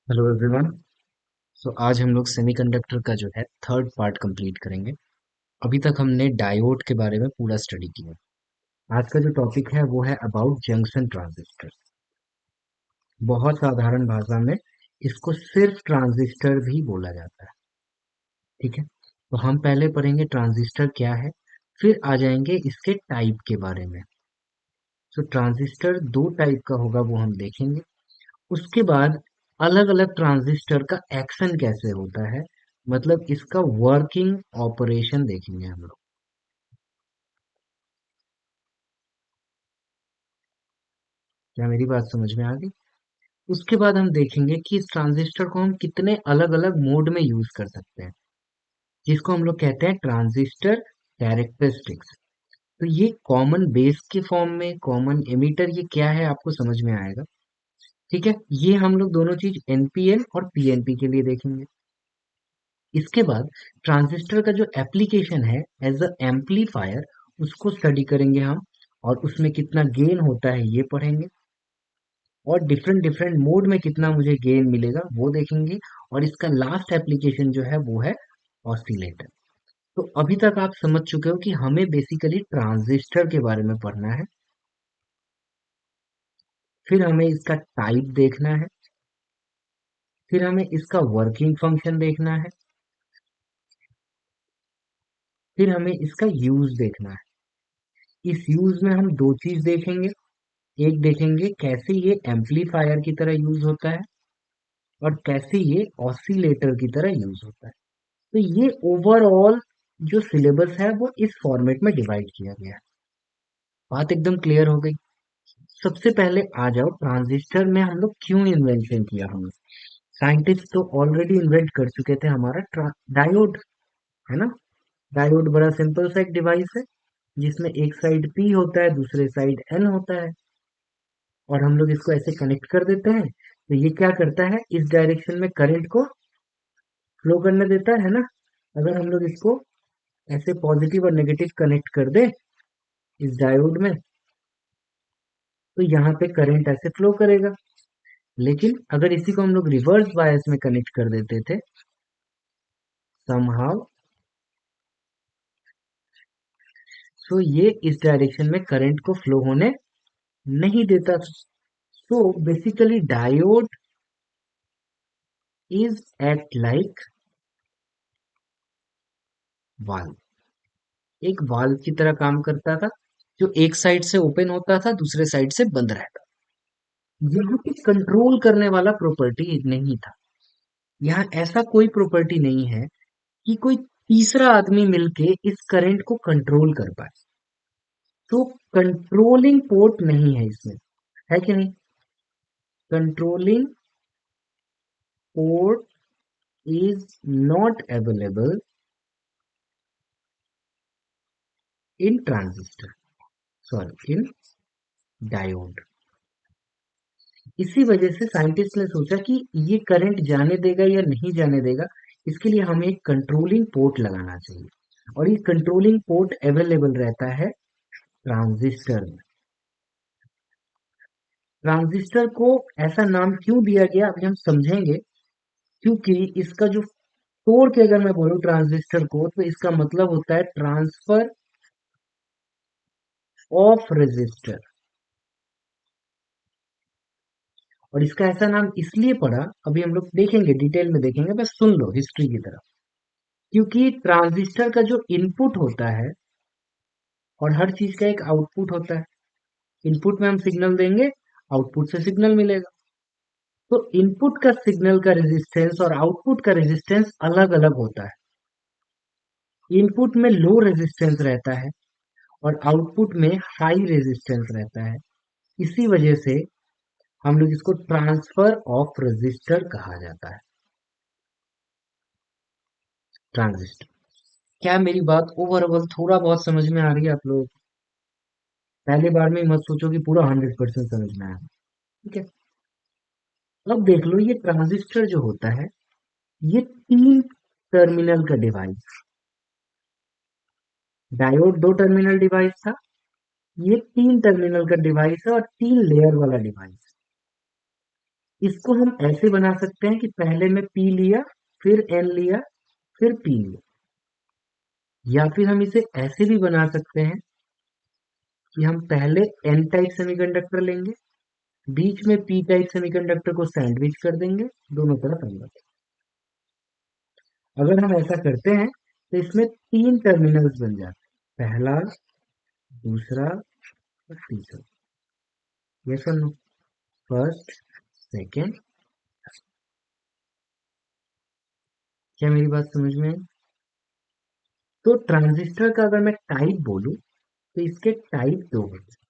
Hello everyone. आज हम लोग सेमीकंडक्टर का जो है थर्ड पार्ट कंप्लीट करेंगे। अभी तक हमने डायोड के बारे में पूरा स्टडी किया। आज का जो टॉपिक है वो है अबाउट जंक्शन ट्रांजिस्टर। बहुत साधारण भाषा में इसको सिर्फ ट्रांजिस्टर भी बोला जाता है। ठीक है, तो हम पहले पढ़ेंगे ट्रांजिस्टर क्या है, फिर आ जाएंगे इसके टाइप के बारे में। ट्रांजिस्टर दो टाइप का होगा वो हम देखेंगे। उसके बाद अलग अलग ट्रांजिस्टर का एक्शन कैसे होता है, मतलब इसका वर्किंग ऑपरेशन देखेंगे हम लोग। क्या मेरी बात समझ में आ गई? उसके बाद हम देखेंगे कि इस ट्रांजिस्टर को हम कितने अलग अलग मोड में यूज कर सकते हैं, जिसको हम लोग कहते हैं ट्रांजिस्टर कैरेक्टरिस्टिक्स। तो ये कॉमन बेस के फॉर्म में, कॉमन एमिटर, ये क्या है आपको समझ में आएगा। ठीक है, ये हम लोग दोनों चीज एनपीएन और पीएनपी के लिए देखेंगे। इसके बाद ट्रांजिस्टर का जो एप्लीकेशन है एज अ एम्पलीफायर, उसको स्टडी करेंगे हम, और उसमें कितना गेन होता है ये पढ़ेंगे, और डिफरेंट डिफरेंट मोड में कितना मुझे गेन मिलेगा वो देखेंगे। और इसका लास्ट एप्लीकेशन जो है वो है ऑसिलेटर। तो अभी तक आप समझ चुके हो कि हमें बेसिकली ट्रांजिस्टर के बारे में पढ़ना है, फिर हमें इसका टाइप देखना है, फिर हमें इसका वर्किंग फंक्शन देखना है, फिर हमें इसका यूज देखना है। इस यूज में हम दो चीज देखेंगे। एक देखेंगे कैसे ये एम्पलीफायर की तरह यूज होता है, और कैसे ये ऑसिलेटर की तरह यूज होता है। तो ये ओवरऑल जो सिलेबस है वो इस फॉर्मेट में डिवाइड किया गया है। बात एकदम क्लियर हो गई। सबसे पहले आ जाओ ट्रांजिस्टर में हम लोग क्यों इन्वेंशन किया हमने। साइंटिस्ट तो ऑलरेडी इन्वेंट कर चुके थे हमारा डायोड, है ना। डायोड बड़ा सिंपल सा एक डिवाइस है, जिसमें एक साइड पी होता है, दूसरे साइड एन होता है, और हम लोग इसको ऐसे कनेक्ट कर देते हैं। तो ये क्या करता है, इस डायरेक्शन में करंट को फ्लो करने देता है ना। अगर हम लोग इसको ऐसे पॉजिटिव और नेगेटिव कनेक्ट कर दे इस डायोड में, तो यहाँ पे करंट ऐसे फ्लो करेगा। लेकिन अगर इसी को हम लोग रिवर्स बायस में कनेक्ट कर देते थे समहाउ, तो ये इस डायरेक्शन में करंट को फ्लो होने नहीं देता। तो basically diode is act like valve, एक वाल्व की तरह काम करता था, जो एक साइड से ओपन होता था, दूसरे साइड से बंद रहता। यहाँ पे कंट्रोल करने वाला प्रॉपर्टी नहीं था। यहाँ ऐसा कोई प्रॉपर्टी नहीं है कि कोई तीसरा आदमी मिलके इस करंट को कंट्रोल कर पाए। तो कंट्रोलिंग पोर्ट नहीं है इसमें, है कि नहीं। Controlling port is not available in transistor, sorry in diode. इसी वजह से साइंटिस्ट ने सोचा कि ये करंट जाने देगा या नहीं जाने देगा, इसके लिए हमें एक कंट्रोलिंग पोर्ट लगाना चाहिए। और ये कंट्रोलिंग पोर्ट अवेलेबल रहता है ट्रांजिस्टर में। ट्रांजिस्टर को ऐसा नाम क्यों दिया गया अभी हम समझेंगे। क्योंकि इसका जो तोड़ के अगर मैं बोलूं ट्रांजिस्टर को, तो इसका मतलब होता है ट्रांसफर ऑफ रेजिस्टर। और इसका ऐसा नाम इसलिए पड़ा, अभी हम लोग देखेंगे, डिटेल में देखेंगे, बस सुन लो हिस्ट्री की तरफ। क्योंकि ट्रांजिस्टर का जो इनपुट होता है, और हर चीज का एक आउटपुट होता है। इनपुट में हम सिग्नल देंगे, आउटपुट से सिग्नल मिलेगा। तो इनपुट का सिग्नल का रेजिस्टेंस और आउटपुट का रेजिस्टेंस अलग अलग होता है। इनपुट में लो रेजिस्टेंस रहता है, और आउटपुट में हाई रेजिस्टेंस रहता है। इसी वजह से हम लोग इसको ट्रांसफर ऑफ रेजिस्टर कहा जाता है। ट्रांजिस्टर, क्या मेरी बात ओवरऑल थोड़ा बहुत समझ में आ रही है आप लोग? पहले बार में मत सोचो कि पूरा 100% समझ में आया। ठीक है, अब देख लो ये ट्रांजिस्टर जो होता है, ये तीन टर्मिनल का डिवाइस। डायोड दो टर्मिनल डिवाइस था, ये तीन टर्मिनल का डिवाइस है, और तीन लेयर वाला डिवाइस। इसको हम ऐसे बना सकते हैं कि पहले में पी लिया, फिर एन लिया, फिर पी लिया। या फिर हम इसे ऐसे भी बना सकते हैं कि हम पहले एन टाइप सेमीकंडक्टर लेंगे, बीच में पी टाइप सेमीकंडक्टर को सैंडविच कर देंगे, दोनों तरफ एन। अगर हम ऐसा करते हैं तो इसमें तीन टर्मिनल्स बन जाते हैं, पहला, दूसरा और तीसरा। यस और नो? First, second. क्या मेरी बात समझ में आई? तो ट्रांजिस्टर का अगर मैं टाइप बोलूं तो इसके टाइप दो होते हैं।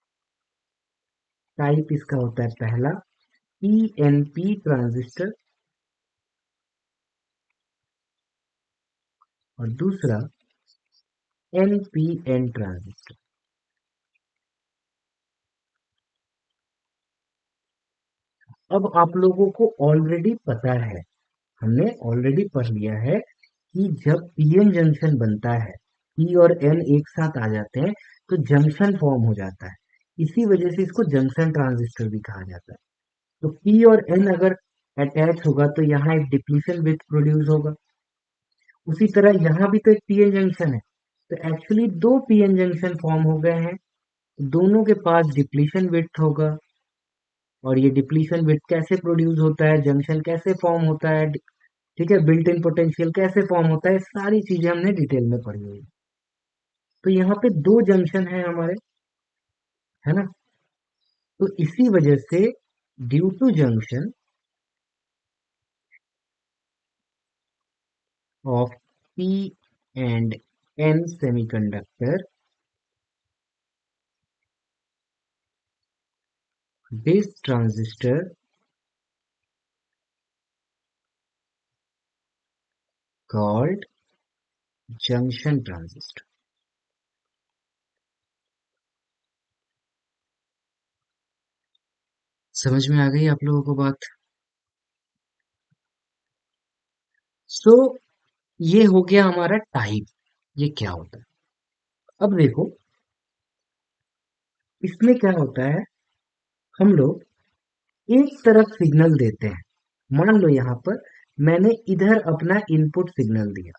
टाइप इसका होता है पहला पीएनपी ट्रांजिस्टर, और दूसरा एनपीएन ट्रांजिस्टर। अब आप लोगों को ऑलरेडी पता है, हमने ऑलरेडी पढ़ लिया है कि जब पीएन जंक्शन बनता है, पी और एन एक साथ आ जाते हैं तो जंक्शन फॉर्म हो जाता है। इसी वजह से इसको जंक्शन ट्रांजिस्टर भी कहा जाता है। तो पी और एन अगर अटैच होगा तो यहाँ एक डिप्लीशन विथ प्रोड्यूस होगा। उसी तरह यहाँ भी तो एक पीएन जंक्शन है, तो एक्चुअली दो पीएन जंक्शन फॉर्म हो गए हैं। दोनों के पास डिप्लीशन विड्थ होगा, और ये डिप्लीशन विड्थ कैसे प्रोड्यूस होता है, जंक्शन कैसे फॉर्म होता है, ठीक है, बिल्ट इन पोटेंशियल कैसे फॉर्म होता है, सारी चीजें हमने डिटेल में पढ़ी हुई है। तो यहाँ पे दो जंक्शन है हमारे, है ना? तो इसी वजह से due to junction of P and N semiconductor, this transistor called junction transistor. समझ में आ गई आप लोगों को बात? सो ये हो गया हमारा टाइप, ये क्या होता है। अब देखो इसमें क्या होता है, हम लोग एक तरफ सिग्नल देते हैं। मान लो यहाँ पर मैंने इधर अपना इनपुट सिग्नल दिया,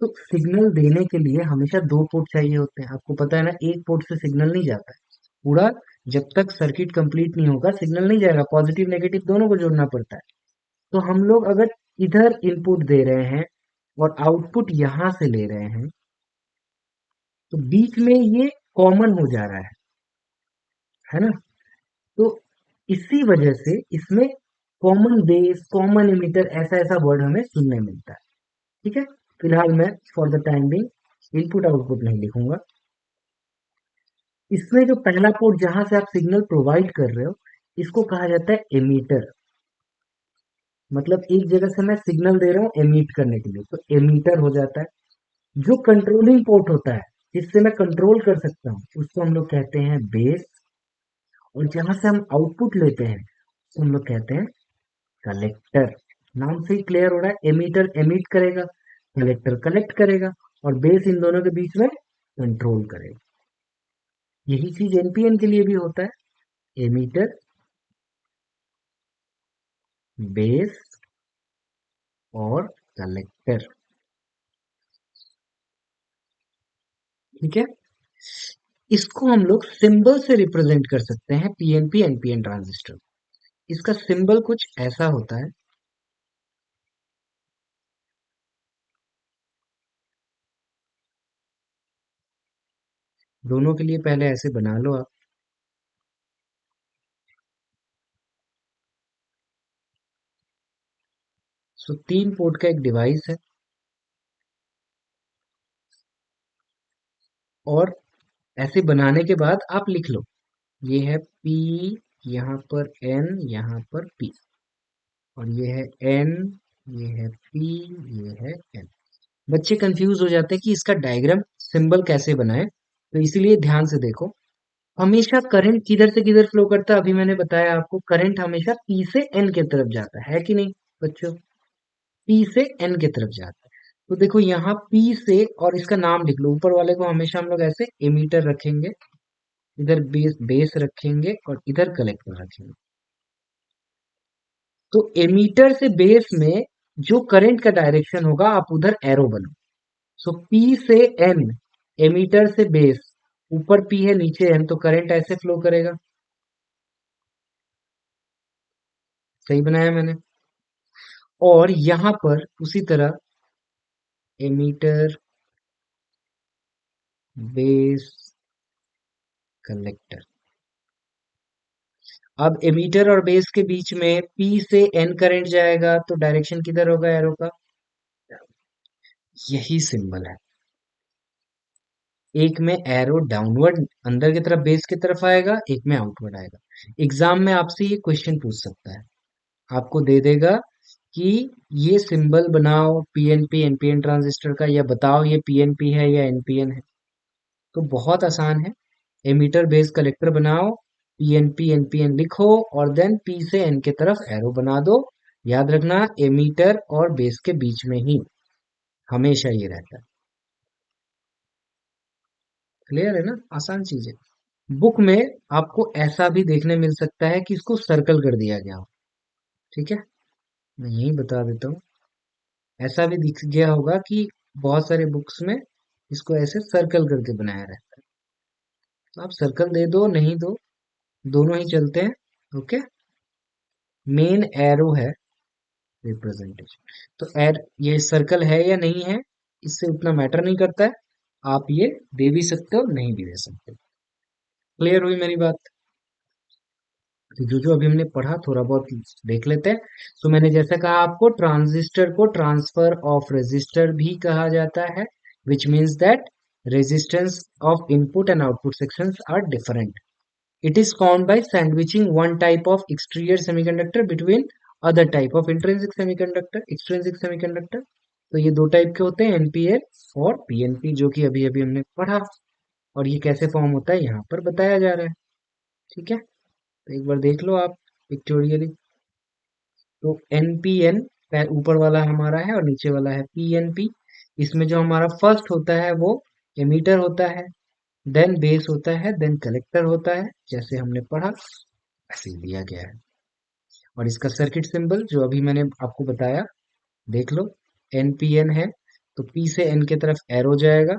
तो सिग्नल देने के लिए हमेशा दो पोर्ट चाहिए होते हैं। आपको पता है ना, एक पोर्ट से सिग्नल नहीं जाता है पूरा। जब तक सर्किट कंप्लीट नहीं होगा सिग्नल नहीं जाएगा, पॉजिटिव नेगेटिव दोनों को जोड़ना पड़ता है। तो हम लोग अगर इधर इनपुट दे रहे हैं और आउटपुट यहां से ले रहे हैं, तो बीच में ये कॉमन हो जा रहा है ना? तो इसी वजह से इसमें कॉमन बेस, कॉमन इमिटर, ऐसा ऐसा वर्ड हमें सुनने मिलता है। ठीक है, फिलहाल मैं for the time being input output नहीं लिखूंगा। इसमें जो पहला पोर्ट जहां से आप सिग्नल प्रोवाइड कर रहे हो, इसको कहा जाता है एमीटर। मतलब एक जगह से मैं सिग्नल दे रहा हूँ एमिट करने के लिए, तो एमीटर हो जाता है। जो कंट्रोलिंग पोर्ट होता है, जिससे मैं कंट्रोल कर सकता हूँ, उसको हम लोग कहते हैं बेस। और जहां से हम आउटपुट लेते हैं उसको हम लोग कहते हैं कलेक्टर। नाम से ही क्लियर हो रहा है, एमीटर एमिट करेगा, कलेक्टर कलेक्ट करेगा, और बेस इन दोनों के बीच में कंट्रोल करेगा। यही चीज एनपीएन के लिए भी होता है, एमीटर, बेस और कलेक्टर। ठीक है, इसको हम लोग सिंबल से रिप्रेजेंट कर सकते हैं, पीएनपी एनपीएन ट्रांजिस्टर। इसका सिंबल कुछ ऐसा होता है। दोनों के लिए पहले ऐसे बना लो आप। सो तीन पोर्ट का एक डिवाइस है, और ऐसे बनाने के बाद आप लिख लो, ये है P, यहाँ पर N, यहाँ पर P, और ये है N, ये है P, ये है N। बच्चे कंफ्यूज हो जाते हैं कि इसका डायग्राम सिंबल कैसे बनाए, तो इसीलिए ध्यान से देखो। हमेशा करंट किधर से किधर फ्लो करता है, अभी मैंने बताया आपको, करंट हमेशा P से N की तरफ जाता है कि नहीं बच्चों? P से N की तरफ जाता है। तो देखो यहाँ P से, और इसका नाम लिख लो, ऊपर वाले को हमेशा हम लोग ऐसे एमीटर रखेंगे, इधर बेस बेस रखेंगे और इधर कलेक्टर रखेंगे। तो एमीटर से बेस में जो करंट का डायरेक्शन होगा आप उधर एरो बनाओ। सो पी से एन, एमीटर से बेस, ऊपर पी है नीचे एन, तो करंट ऐसे फ्लो करेगा। सही बनाया मैंने। और यहां पर उसी तरह एमीटर, बेस, कलेक्टर। अब एमीटर और बेस के बीच में पी से एन करंट जाएगा, तो डायरेक्शन किधर होगा एरो का? यही सिंबल है। एक में एरो डाउनवर्ड अंदर की तरफ बेस की तरफ आएगा, एक में आउटवर्ड आएगा। एग्जाम में आपसे ये क्वेश्चन पूछ सकता है, आपको दे देगा कि ये सिंबल बनाओ पीएनपी एनपीएन ट्रांजिस्टर का, या बताओ ये पीएनपी है या एनपीएन है। तो बहुत आसान है। एमीटर बेस कलेक्टर बनाओ, पीएनपी एनपीएन लिखो, और देन पी से एन के तरफ एरो बना दो। याद रखना एमीटर और बेस के बीच में ही हमेशा ये रहता है। क्लियर है ना? आसान चीज है। बुक में आपको ऐसा भी देखने मिल सकता है कि इसको सर्कल कर दिया गया हो। ठीक है, मैं यही बता देता हूँ। ऐसा भी दिख गया होगा कि बहुत सारे बुक्स में इसको ऐसे सर्कल करके बनाया रहता है। तो आप सर्कल दे दो नहीं दो, दोनों ही चलते हैं। ओके। मेन एरो है रिप्रेजेंटेशन। तो एर ये सर्कल है या नहीं है, इससे उतना मैटर नहीं करता है। आप ये दे भी सकते हो, नहीं भी दे सकते। क्लियर हुई मेरी बात? तो जो जो अभी हमने पढ़ा थोड़ा बहुत देख लेते हैं। तो मैंने जैसा कहा आपको, ट्रांजिस्टर को ट्रांसफर ऑफ रेजिस्टर भी कहा जाता है, which means that resistance of input and output sections are different. It is found by sandwiching one type of exterior semiconductor between other type of intrinsic semiconductor, extrinsic semiconductor. तो ये दो type के होते हैं, एनपीएल और PNP, जो कि अभी अभी हमने पढ़ा। और ये कैसे फॉर्म होता है यहाँ पर बताया जा रहा है। ठीक है, तो एक बार देख लो आप पिक्चोरियली। तो एनपीएन ऊपर वाला हमारा है और नीचे वाला है पीएनपी। इसमें जो हमारा फर्स्ट होता है वो एमीटर होता है, देन बेस होता है, देन कलेक्टर होता है, जैसे हमने पढ़ा ऐसे ही दिया गया है। और इसका सर्किट सिंबल जो अभी मैंने आपको बताया, देख लो, एनपीएन है तो पी से एन की तरफ एरो जाएगा,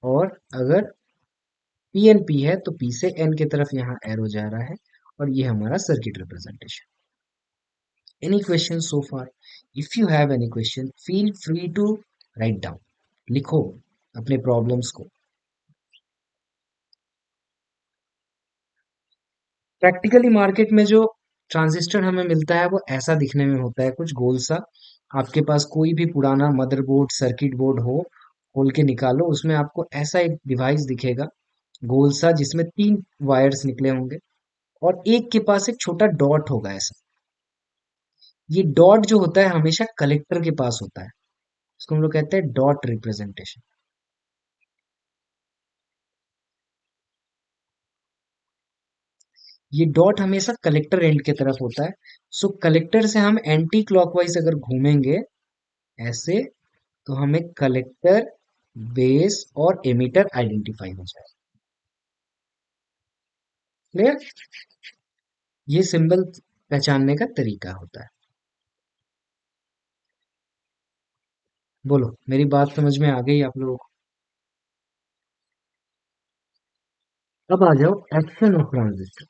और अगर पीएनपी है तो पी से एन की तरफ यहाँ एरो जा रहा है। और ये हमारा circuit representation. Any question so far? If you have any question feel free to write down, लिखो अपने प्रॉब्लम्स को। प्रैक्टिकली मार्केट में जो ट्रांजिस्टर हमें मिलता है वो ऐसा दिखने में होता है, कुछ गोल सा। आपके पास कोई भी पुराना मदरबोर्ड सर्किट बोर्ड हो, खोल के निकालो, उसमें आपको ऐसा एक डिवाइस दिखेगा, गोल सा, जिसमें 3 वायर्स निकले होंगे, और एक के पास एक छोटा डॉट होगा ऐसा। ये डॉट जो होता है हमेशा कलेक्टर के पास होता है, इसको हम लोग कहते हैं डॉट रिप्रेजेंटेशन। ये डॉट हमेशा कलेक्टर एंड की तरफ होता है। सो कलेक्टर से हम एंटी क्लॉकवाइज अगर घूमेंगे ऐसे, तो हमें कलेक्टर, बेस और एमीटर आइडेंटिफाई हो जाए। क्लियर? ये सिंबल पहचानने का तरीका होता है। बोलो, मेरी बात समझ में आ गई आप लोगों को? अब आ जाओ एक्शन ऑफ ट्रांजिस्टर।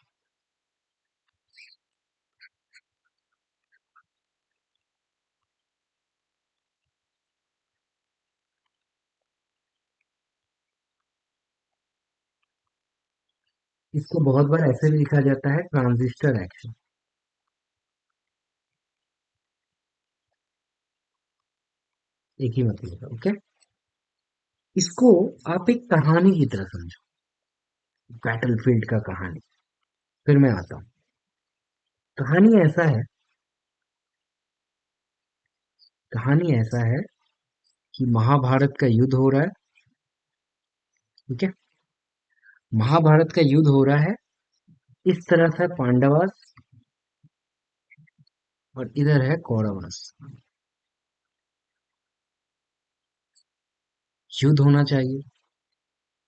इसको बहुत बार ऐसे भी लिखा जाता है, ट्रांजिस्टर एक्शन। एक ही मतलब है। ओके, इसको आप एक कहानी की तरह समझो, बैटलफील्ड का कहानी। फिर मैं आता हूँ। कहानी ऐसा है, कहानी ऐसा है कि महाभारत का युद्ध हो रहा है। ठीक है, महाभारत का युद्ध हो रहा है। इस तरह से पांडवास और इधर है कौरवास। युद्ध होना चाहिए,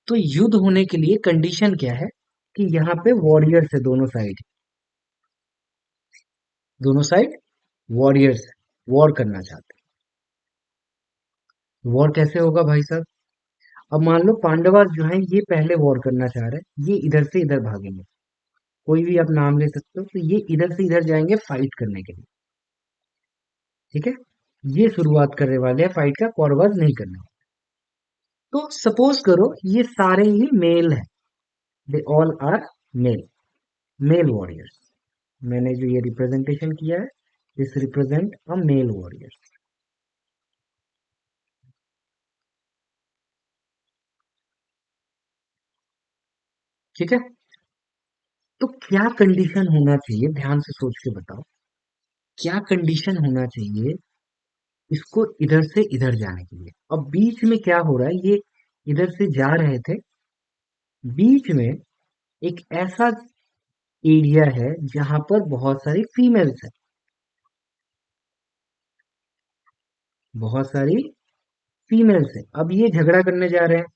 तो युद्ध होने के लिए कंडीशन क्या है कि यहाँ पे वॉरियर्स है दोनों साइड वॉरियर्स वॉर करना चाहते हैं। वॉर कैसे होगा भाई साहब? अब मान लो पांडवास जो है ये पहले वॉर करना चाह रहे हैं, ये इधर से इधर भागेंगे, कोई भी आप नाम ले सकते हो, तो ये इधर से इधर जाएंगे फाइट करने के लिए। ठीक है, ये शुरुआत करने वाले हैं फाइट का, कौरवास नहीं करने वाले। तो सपोज करो ये सारे ही मेल है, they all are male, male warriors. मैंने जो ये रिप्रेजेंटेशन किया है, this represent a male warriors. ठीक है, तो क्या कंडीशन होना चाहिए, ध्यान से सोच के बताओ, क्या कंडीशन होना चाहिए इसको इधर से इधर जाने के लिए? अब बीच में क्या हो रहा है, ये इधर से जा रहे थे, बीच में एक ऐसा एरिया है जहां पर बहुत सारी फीमेल्स है, बहुत सारी फीमेल्स है। अब ये झगड़ा करने जा रहे हैं,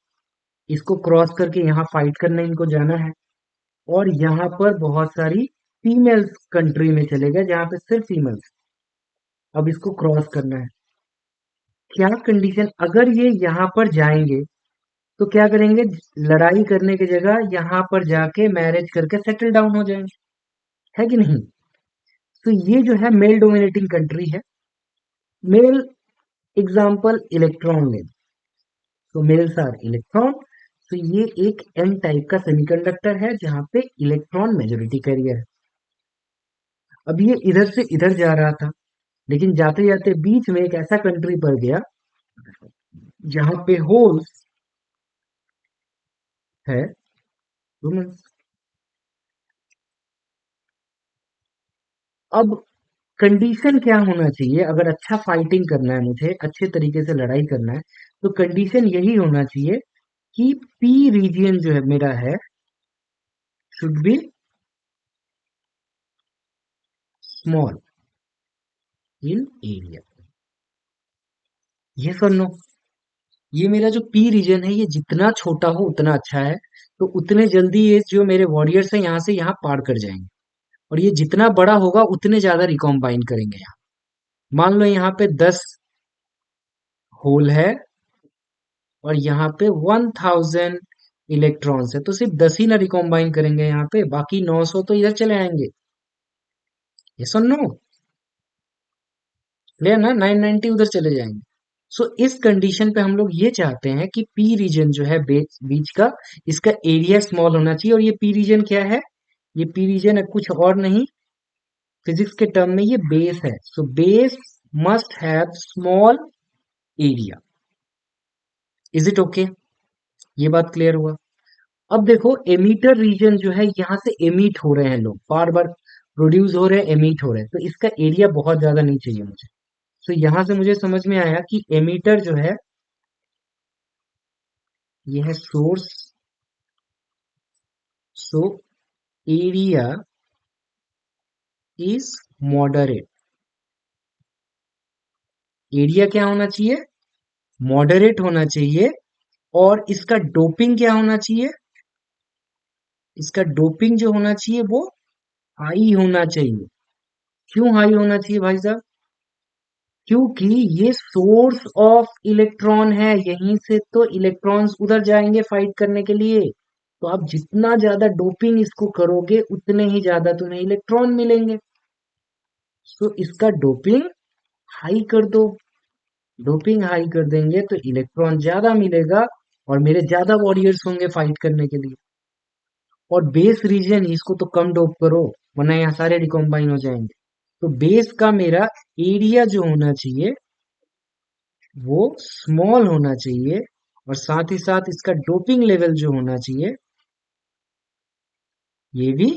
इसको क्रॉस करके यहाँ फाइट करने इनको जाना है, और यहाँ पर बहुत सारी फीमेल्स कंट्री में चले गए जहां पे सिर्फ फीमेल्स। अब इसको क्रॉस करना है, क्या कंडीशन, अगर ये यहाँ पर जाएंगे तो क्या करेंगे, लड़ाई करने की जगह यहाँ पर जाके मैरिज करके सेटल डाउन हो जाएंगे, है कि नहीं? तो ये जो है मेल डोमिनेटिंग कंट्री है। मेल एग्जाम्पल इलेक्ट्रॉन ले, तो मेल्स आर इलेक्ट्रॉन। तो ये एक एन टाइप का सेमीकंडक्टर है जहां पे इलेक्ट्रॉन मेजोरिटी कैरियर है। अब ये इधर से इधर जा रहा था, लेकिन जाते जाते बीच में एक ऐसा कंट्री पर गया जहां पे होल्स है, वुमेन्स। अब कंडीशन क्या होना चाहिए, अगर अच्छा फाइटिंग करना है, मुझे अच्छे तरीके से लड़ाई करना है, तो कंडीशन यही होना चाहिए कि पी रीजियन जो है मेरा है should be small in area. ये सुन लो, ये मेरा जो पी रीजन है ये जितना छोटा हो उतना अच्छा है, तो उतने जल्दी ये जो मेरे वॉरियर्स हैं यहाँ से यहाँ पार कर जाएंगे। और ये जितना बड़ा होगा उतने ज्यादा रिकॉम्बाइन करेंगे यहाँ। मान लो यहाँ पे 10 होल है और यहाँ पे 1000 इलेक्ट्रॉन्स है, तो सिर्फ 10 ही ना रिकॉम्बाइन करेंगे यहाँ पे, बाकी 900 तो इधर चले आएंगे। ये सुन लो, क्लियर ना, 990 उधर चले जाएंगे। सो इस कंडीशन पे हम लोग ये चाहते हैं कि पी रीजन जो है बीच का, इसका एरिया स्मॉल होना चाहिए। और ये पी रीजन क्या है, ये पी रीजन है कुछ और नहीं, फिजिक्स के टर्म में ये बेस है। So base must have small area. Is it okay? ये बात क्लियर हुआ? अब देखो एमीटर रीजन जो है, यहाँ से एमिट हो रहे हैं लोग, बार बार प्रोड्यूस हो रहे हैं, एमिट हो रहे हैं, तो इसका एरिया बहुत ज्यादा नहीं चाहिए मुझे। तो यहां से मुझे समझ में आया कि एमीटर जो है ये है source, so area is moderate. Area क्या होना चाहिए, मॉडरेट होना चाहिए। और इसका डोपिंग क्या होना चाहिए, इसका डोपिंग जो होना चाहिए वो हाई होना चाहिए। क्यों हाई होना चाहिए भाई साहब? क्योंकि ये सोर्स ऑफ इलेक्ट्रॉन है, यहीं से तो इलेक्ट्रॉन्स उधर जाएंगे फाइट करने के लिए। तो आप जितना ज्यादा डोपिंग इसको करोगे उतने ही ज्यादा तुम्हें इलेक्ट्रॉन मिलेंगे। तो इसका डोपिंग हाई कर दो, डोपिंग हाई कर देंगे तो इलेक्ट्रॉन ज्यादा मिलेगा और मेरे ज्यादा वॉरियर्स होंगे फाइट करने के लिए। और बेस रीजन इसको तो कम डोप करो, वरना यहाँ सारे रिकॉम्बाइन हो जाएंगे। तो बेस का मेरा एरिया जो होना चाहिए वो स्मॉल होना चाहिए, और साथ ही साथ इसका डोपिंग लेवल जो होना चाहिए ये भी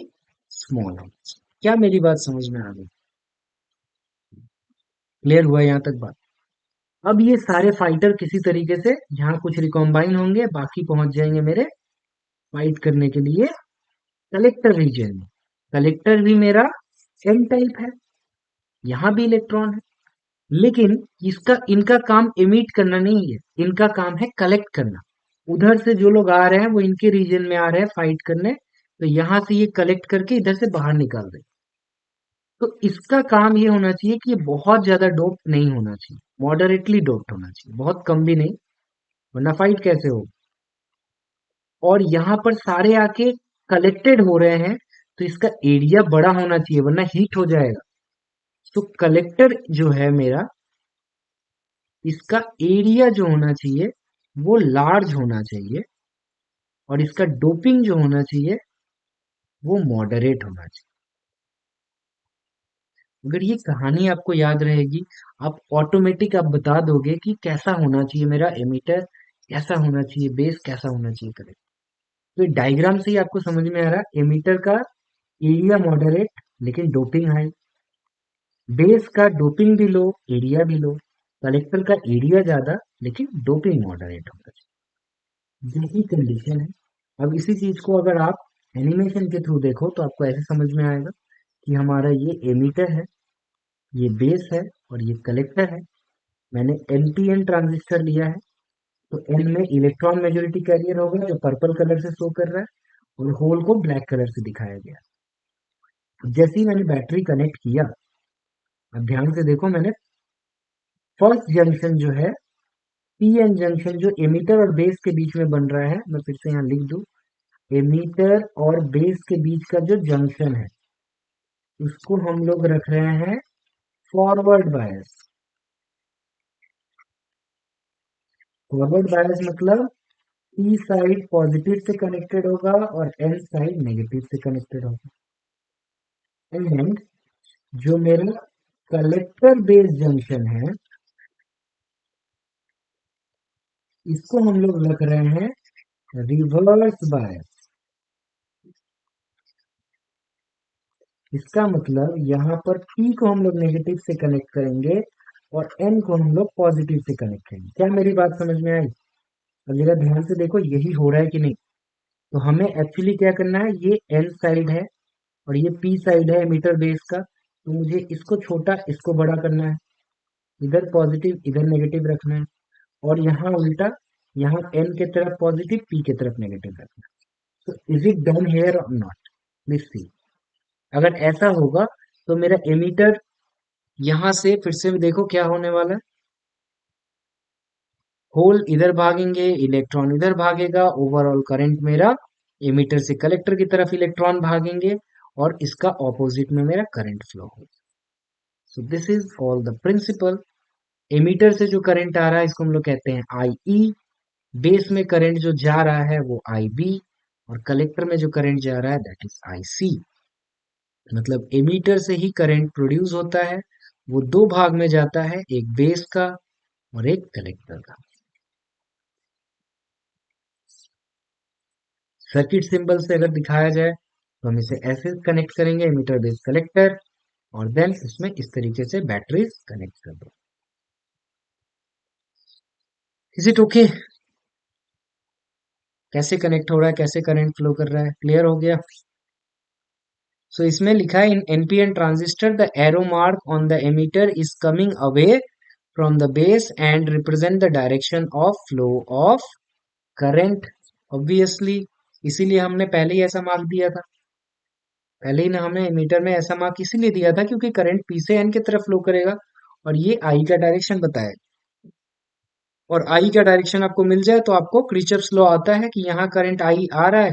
स्मॉल होना चाहिए। क्या मेरी बात समझ में आ गई? क्लियर हुआ यहाँ तक बात? अब ये सारे फाइटर किसी तरीके से यहाँ कुछ रिकॉम्बाइन होंगे, बाकी पहुंच जाएंगे मेरे फाइट करने के लिए कलेक्टर रीजन में। कलेक्टर भी मेरा एन टाइप है, यहाँ भी इलेक्ट्रॉन है, लेकिन इसका इनका काम एमिट करना नहीं है, इनका काम है कलेक्ट करना। उधर से जो लोग आ रहे हैं वो इनके रीजन में आ रहे हैं फाइट करने, तो यहाँ से ये कलेक्ट करके इधर से बाहर निकाल रहे हैं। तो इसका काम ये होना चाहिए कि ये बहुत ज्यादा डोप नहीं होना चाहिए, मॉडरेटली डोप्ड होना चाहिए, बहुत कम भी नहीं, वरना फाइट कैसे हो। और यहाँ पर सारे आके कलेक्टेड हो रहे हैं, तो इसका एरिया बड़ा होना चाहिए वरना हीट हो जाएगा। तो कलेक्टर जो है मेरा, इसका एरिया जो होना चाहिए वो लार्ज होना चाहिए, और इसका डोपिंग जो होना चाहिए वो मॉडरेट होना चाहिए। अगर ये कहानी आपको याद रहेगी, आप ऑटोमेटिक आप बता दोगे कि कैसा होना चाहिए मेरा एमीटर, कैसा होना चाहिए बेस, कैसा होना चाहिए करेक्ट। तो डायग्राम से ही आपको समझ में आ रहा है, एमीटर का एरिया मॉडरेट लेकिन डोपिंग हाई, बेस का डोपिंग भी लो एरिया भी लो, कलेक्टर का एरिया ज्यादा लेकिन डोपिंग मॉडरेट होगा। यही कंडीशन है। अब इसी चीज को अगर आप एनिमेशन के थ्रू देखो तो आपको ऐसे समझ में आएगा कि हमारा ये एमीटर है, ये बेस है, और ये कलेक्टर है। मैंने एनपीएन ट्रांजिस्टर लिया है, तो एन में इलेक्ट्रॉन मेजोरिटी कैरियर होगा जो पर्पल कलर से शो कर रहा है, और होल को ब्लैक कलर से दिखाया गया है। जैसे ही मैंने बैटरी कनेक्ट किया, अब ध्यान से देखो, मैंने फर्स्ट जंक्शन जो है पीएन जंक्शन जो एमीटर और बेस के बीच में बन रहा है, मैं फिर से यहाँ लिख दूं, एमीटर और बेस के बीच का जो जंक्शन है उसको हम लोग रख रहे हैं फॉरवर्ड बायस। फॉरवर्ड बायस मतलब पी साइड पॉजिटिव से कनेक्टेड होगा और एन साइड नेगेटिव से कनेक्टेड होगा। एंड जो मेरा कलेक्टर बेस जंक्शन है, इसको हम लोग रख रहे हैं रिवर्स बायस। इसका मतलब यहाँ पर P को हम लोग नेगेटिव से कनेक्ट करेंगे और N को हम लोग पॉजिटिव से कनेक्ट करेंगे। क्या मेरी बात समझ में आई? अब जरा ध्यान से देखो यही हो रहा है कि नहीं। तो हमें एक्चुअली क्या करना है, ये N साइड है और ये P साइड है मीटर बेस का, तो मुझे इसको छोटा इसको बड़ा करना है, इधर पॉजिटिव इधर नेगेटिव रखना है, और यहाँ उल्टा, यहाँ N के तरफ पॉजिटिव P के तरफ नेगेटिव रखना है। तो इज इट डन हेयर और नॉट? Please see. अगर ऐसा होगा तो मेरा एमीटर यहां से फिर से देखो क्या होने वाला है, होल इधर भागेंगे इलेक्ट्रॉन इधर भागेगा, ओवरऑल करंट मेरा एमीटर से कलेक्टर की तरफ इलेक्ट्रॉन भागेंगे और इसका ऑपोजिट में मेरा करंट फ्लो होगा। So this is all the principle. Emitter से जो करंट आ रहा है इसको हम लोग कहते हैं आई ई, बेस में करंट जो जा रहा है वो आई बी, और कलेक्टर में जो करंट जा रहा है दैट इज आई सी। मतलब एमीटर से ही करंट प्रोड्यूस होता है, वो दो भाग में जाता है, एक बेस का और एक कलेक्टर का। सर्किट सिंबल से अगर दिखाया जाए तो हम इसे ऐसे कनेक्ट करेंगे, एमीटर बेस कलेक्टर, और देन इसमें इस तरीके से बैटरीज कनेक्ट कर दो। Is it okay? कैसे कनेक्ट हो रहा है, कैसे करंट फ्लो कर रहा है, क्लियर हो गया? सो इसमें लिखा है in NPN transistor the arrow mark on the emitter is coming away from the base and represent the direction of flow of current. Obviously इसीलिए हमने पहले ही ऐसा मार्क दिया था, पहले ही ना हमें मीटर में ऐसा मार्क इसीलिए दिया था क्योंकि करंट पी से एन की तरफ फ्लो करेगा, और ये आई का डायरेक्शन बताया। और आई का डायरेक्शन आपको मिल जाए तो आपको क्रिचर्स लॉ आता है कि यहाँ करंट आई आ रहा है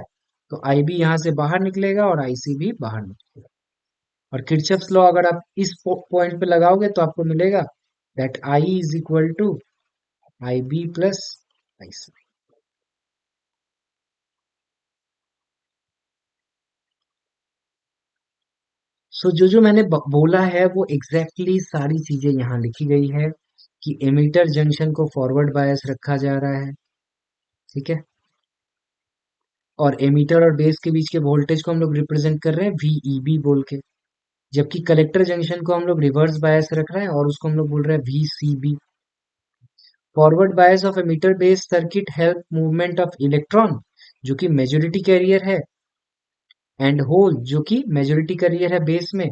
तो आई भी यहाँ से बाहर निकलेगा और आई सी भी बाहर निकलेगा। और किरचॉफ्स लॉ अगर आप इस पॉइंट पे लगाओगे तो आपको मिलेगा that I is equal to I B plus I C. So जो मैंने बोला है वो एग्जैक्टली सारी चीजें यहाँ लिखी गई है कि एमीटर जंक्शन को फॉरवर्ड बायस रखा जा रहा है, ठीक है, और एमीटर और बेस के बीच के वोल्टेज को हम लोग रिप्रेजेंट कर रहे हैं वीईबी बोल के, जबकि कलेक्टर जंक्शन को हम लोग रिवर्स बायस रख रहे हैं और उसको हम लोग बोल रहे हैं VCB. Forward bias of emitter base circuit help movement of electron जो कि मेजोरिटी कैरियर है, एंड होल जो कि मेजोरिटी कैरियर है बेस में,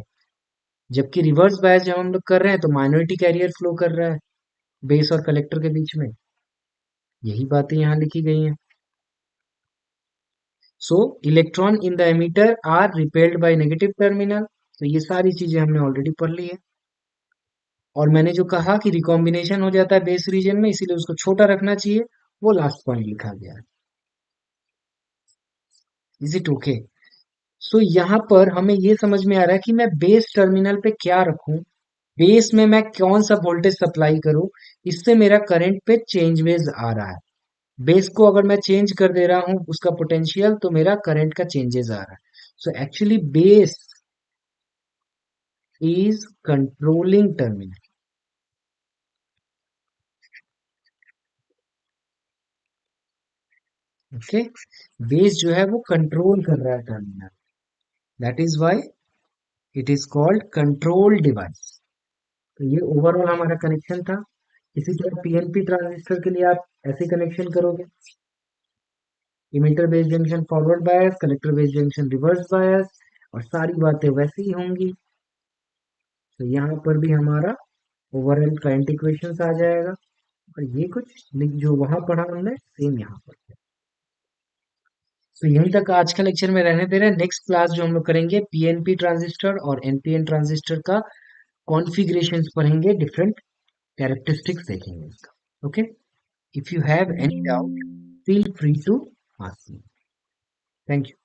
जबकि रिवर्स बायस जब हम लोग कर रहे हैं तो माइनॉरिटी कैरियर फ्लो कर रहा है बेस और कलेक्टर के बीच में। यही बातें यहाँ लिखी गई हैं। So electron in the emitter are repelled by negative terminal. तो ये सारी चीजें हमने ऑलरेडी पढ़ ली है। और मैंने जो कहा कि रिकॉम्बिनेशन हो जाता है बेस रीजन में, इसीलिए उसको छोटा रखना चाहिए, वो लास्ट पॉइंट लिखा गया है। Is it okay? सो यहाँ पर हमें ये समझ में आ रहा है कि मैं बेस टर्मिनल पे क्या रखूं, बेस में मैं कौन सा वोल्टेज सप्लाई करूं, इससे मेरा करंट पे चेंजेस आ रहा है। बेस को अगर मैं चेंज कर दे रहा हूं उसका पोटेंशियल, तो मेरा करंट का चेंजेस आ रहा है। So actually base is controlling terminal. Okay, base जो है वो कंट्रोल कर रहा है terminal, that is why it is called control device. तो ये ओवरऑल हमारा कनेक्शन था। इसी तरह पीएनपी ट्रांजिस्टर के लिए आप ऐसे कनेक्शन करोगे, emitter base junction forward bias, collector base junction reverse bias, और सारी बातें वैसी ही होंगी। तो यहाँ पर भी हमारा ओवरऑल करंट इक्वेशन आ जाएगा, और ये कुछ जो वहां पढ़ा हमने सेम यहाँ पर। तो यहीं तक आज का लेक्चर में रहने दे रहे हैं। नेक्स्ट क्लास जो हम लोग करेंगे पीएनपी ट्रांजिस्टर और एनपीएन ट्रांजिस्टर का कॉन्फ़िगरेशंस पढ़ेंगे, डिफरेंट कैरेक्टरिस्टिक्स देखेंगे इसका। Okay, if you have any doubt feel free to ask me. Thank you.